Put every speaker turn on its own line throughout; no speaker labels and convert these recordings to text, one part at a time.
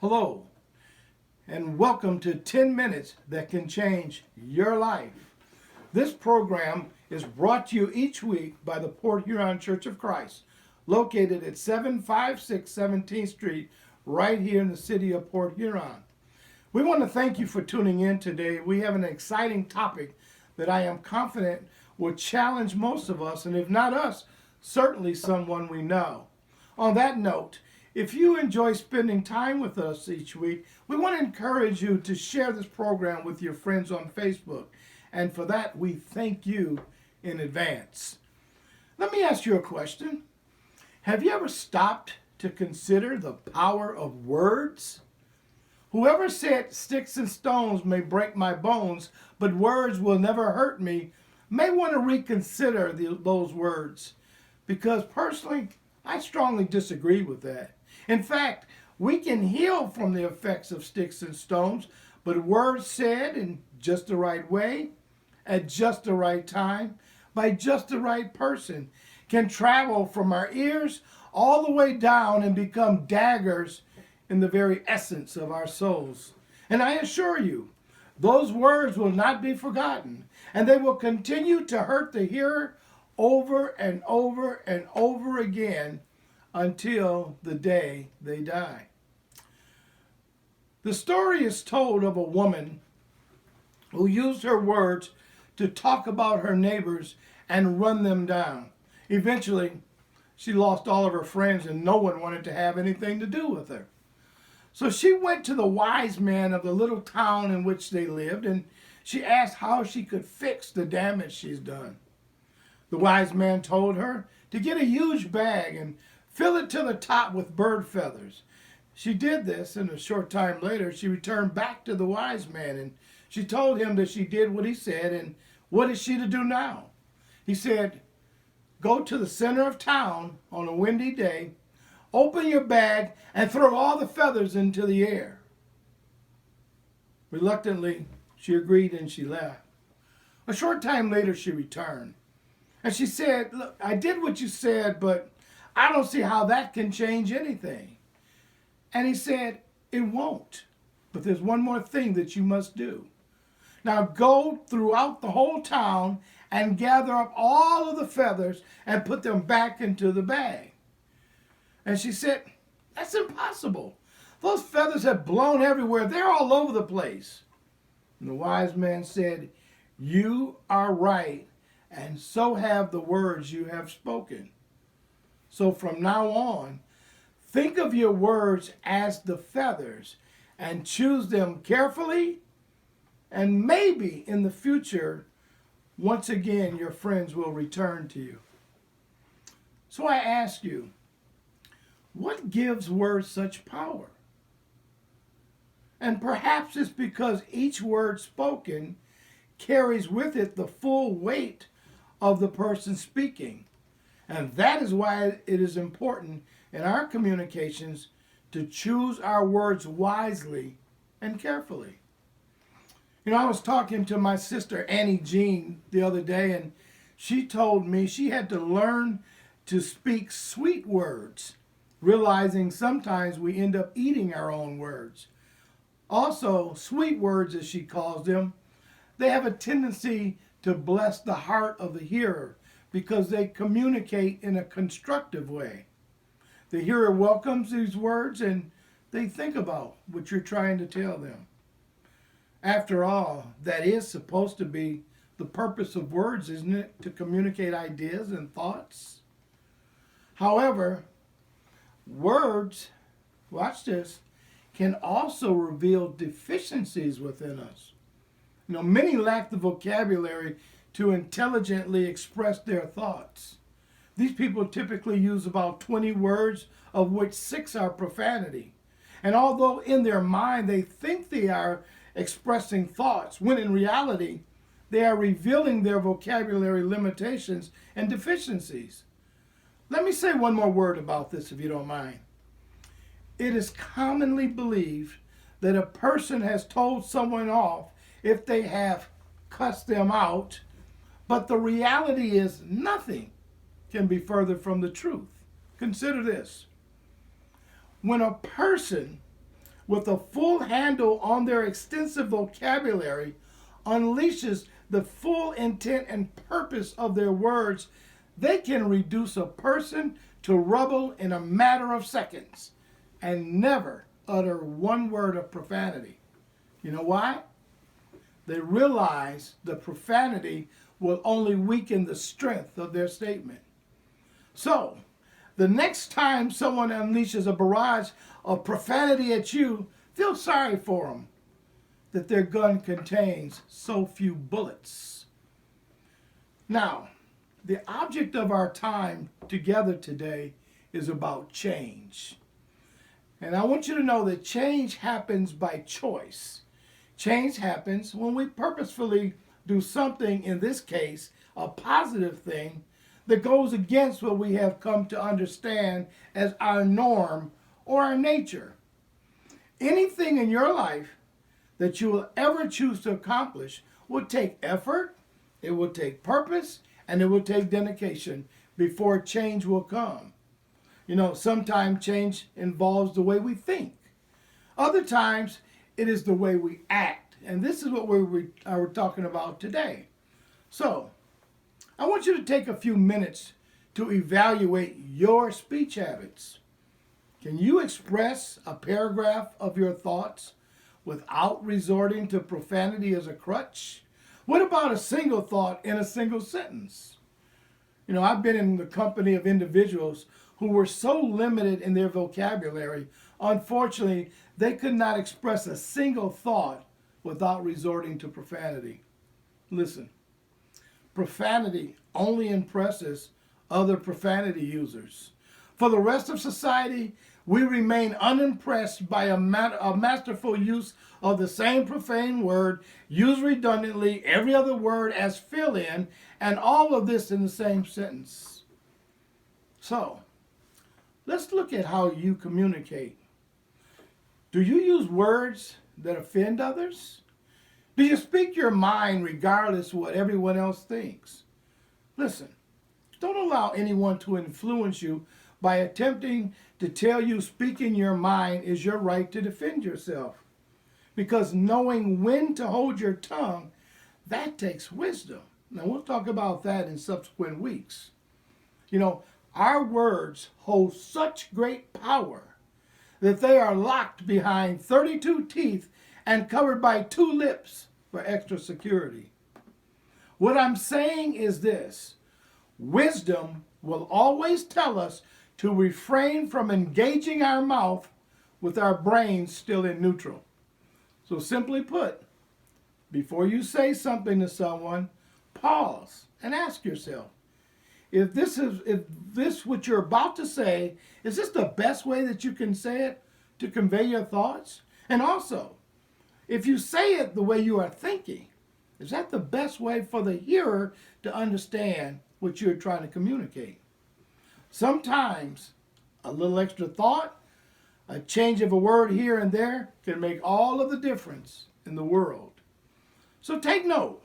Hello, and welcome to 10 Minutes That Can Change Your Life. This program is brought to you each week by the Port Huron Church of Christ, located at 756 17th Street, right here in the city of Port Huron. We want to thank you for tuning in today. We have an exciting topic that I am confident will challenge most of us, and if not us, certainly someone we know. On that note, if you enjoy spending time with us each week, we want to encourage you to share this program with your friends on Facebook. And for that, we thank you in advance. Let me ask you a question. Have you ever stopped to consider the power of words? Whoever said sticks and stones may break my bones, but words will never hurt me, may want to reconsider those words. Because personally, I strongly disagree with that. In fact, we can heal from the effects of sticks and stones, but words said in just the right way, at just the right time, by just the right person, can travel from our ears all the way down and become daggers in the very essence of our souls. And I assure you, those words will not be forgotten, and they will continue to hurt the hearer over and over and over again until the day they die. The story is told of a woman who used her words to talk about her neighbors and run them down. Eventually, she lost all of her friends and no one wanted to have anything to do with her. So she went to the wise man of the little town in which they lived, and she asked how she could fix the damage she's done. The wise man told her to get a huge bag and fill it to the top with bird feathers. She did this, and a short time later, she returned back to the wise man, and she told him that she did what he said, and what is she to do now? He said, go to the center of town on a windy day, open your bag, and throw all the feathers into the air. Reluctantly, she agreed and she left. A short time later, she returned. And she said, look, I did what you said, but I don't see how that can change anything. And he said, it won't. But there's one more thing that you must do. Now go throughout the whole town and gather up all of the feathers and put them back into the bag. And she said, that's impossible. Those feathers have blown everywhere. They're all over the place. And the wise man said, you are right, and so have the words you have spoken. So from now on, think of your words as the feathers and choose them carefully, and maybe in the future, once again, your friends will return to you. So I ask you, what gives words such power? And perhaps it's because each word spoken carries with it the full weight of the person speaking. And that is why it is important in our communications to choose our words wisely and carefully. You know, I was talking to my sister Annie Jean the other day, and she told me she had to learn to speak sweet words, realizing sometimes we end up eating our own words. Also, sweet words, as she calls them, they have a tendency to bless the heart of the hearer because they communicate in a constructive way. The hearer welcomes these words and they think about what you're trying to tell them. After all, that is supposed to be the purpose of words, isn't it? To communicate ideas and thoughts. However, words, watch this, can also reveal deficiencies within us. You know, many lack the vocabulary to intelligently express their thoughts. These people typically use about 20 words, of which 6 are profanity. And although in their mind they think they are expressing thoughts, when in reality they are revealing their vocabulary limitations and deficiencies. Let me say one more word about this, if you don't mind. It is commonly believed that a person has told someone off if they have cussed them out, but the reality is nothing can be further from the truth. Consider this. When a person with a full handle on their extensive vocabulary unleashes the full intent and purpose of their words, they can reduce a person to rubble in a matter of seconds and never utter one word of profanity. You know why? They realize the profanity will only weaken the strength of their statement. So, the next time someone unleashes a barrage of profanity at you, feel sorry for them that their gun contains so few bullets. Now, the object of our time together today is about change. And I want you to know that change happens by choice. Change happens when we purposefully do something, in this case, a positive thing, that goes against what we have come to understand as our norm or our nature. Anything in your life that you will ever choose to accomplish will take effort, it will take purpose, and it will take dedication before change will come. You know, sometimes change involves the way we think. Other times, it is the way we act. And this is what we're talking about today. So, I want you to take a few minutes to evaluate your speech habits. Can you express a paragraph of your thoughts without resorting to profanity as a crutch? What about a single thought in a single sentence? You know, I've been in the company of individuals who were so limited in their vocabulary, unfortunately, they could not express a single thought without resorting to profanity. Listen, profanity only impresses other profanity users. For the rest of society, we remain unimpressed by a masterful use of the same profane word, used redundantly, every other word as fill-in, and all of this in the same sentence. So, let's look at how you communicate. Do you use words that offend others? Do you speak your mind regardless of what everyone else thinks? Listen, don't allow anyone to influence you by attempting to tell you speaking your mind is your right to defend yourself. Because knowing when to hold your tongue, that takes wisdom. Now, we'll talk about that in subsequent weeks. You know, our words hold such great power that they are locked behind 32 teeth and covered by 2 lips for extra security. What I'm saying is this: wisdom will always tell us to refrain from engaging our mouth with our brains still in neutral. So simply put, before you say something to someone, pause and ask yourself, if this what you're about to say, is this the best way that you can say it to convey your thoughts? And also, if you say it the way you are thinking, is that the best way for the hearer to understand what you're trying to communicate? Sometimes a little extra thought, a change of a word here and there can make all of the difference in the world. So take note.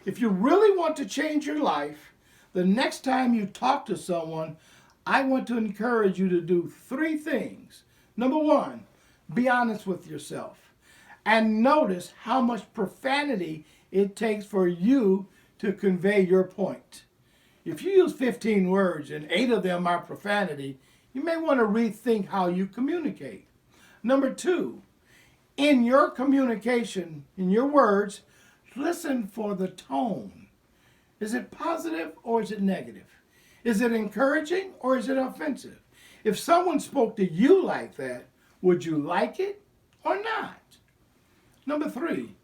If you really want to change your life, the next time you talk to someone, I want to encourage you to do 3 things. Number 1, be honest with yourself. And notice how much profanity it takes for you to convey your point. If you use 15 words and 8 of them are profanity, you may want to rethink how you communicate. Number 2, in your communication, in your words, listen for the tone. Is it positive or is it negative? Is it encouraging or is it offensive? If someone spoke to you like that, would you like it or not? Number 3,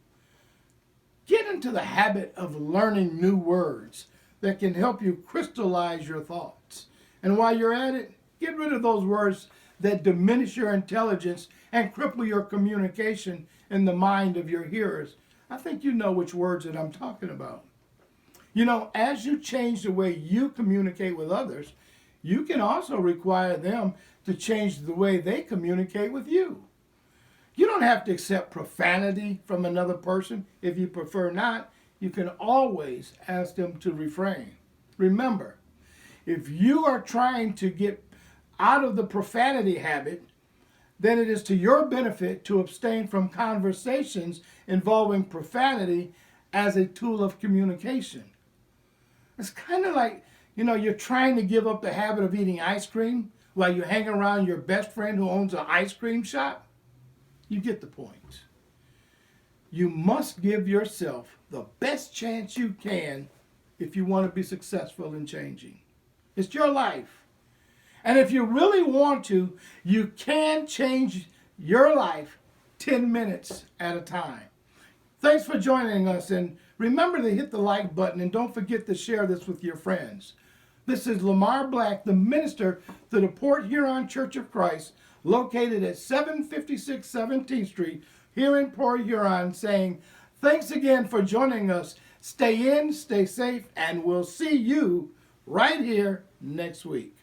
get into the habit of learning new words that can help you crystallize your thoughts. And while you're at it, get rid of those words that diminish your intelligence and cripple your communication in the mind of your hearers. I think you know which words that I'm talking about. You know, as you change the way you communicate with others, you can also require them to change the way they communicate with you. You don't have to accept profanity from another person. If you prefer not, you can always ask them to refrain. Remember, if you are trying to get out of the profanity habit, then it is to your benefit to abstain from conversations involving profanity as a tool of communication. It's kind of like, you're trying to give up the habit of eating ice cream while you hang around your best friend who owns an ice cream shop. You get the point. You must give yourself the best chance you can if you want to be successful in changing. It's your life. And if you really want to, you can change your life 10 minutes at a time. Thanks for joining us, and remember to hit the like button, and don't forget to share this with your friends. This is Lamar Black, the minister to the Port Huron Church of Christ, located at 756 17th Street here in Port Huron, saying thanks again for joining us. Stay in, stay safe, and we'll see you right here next week.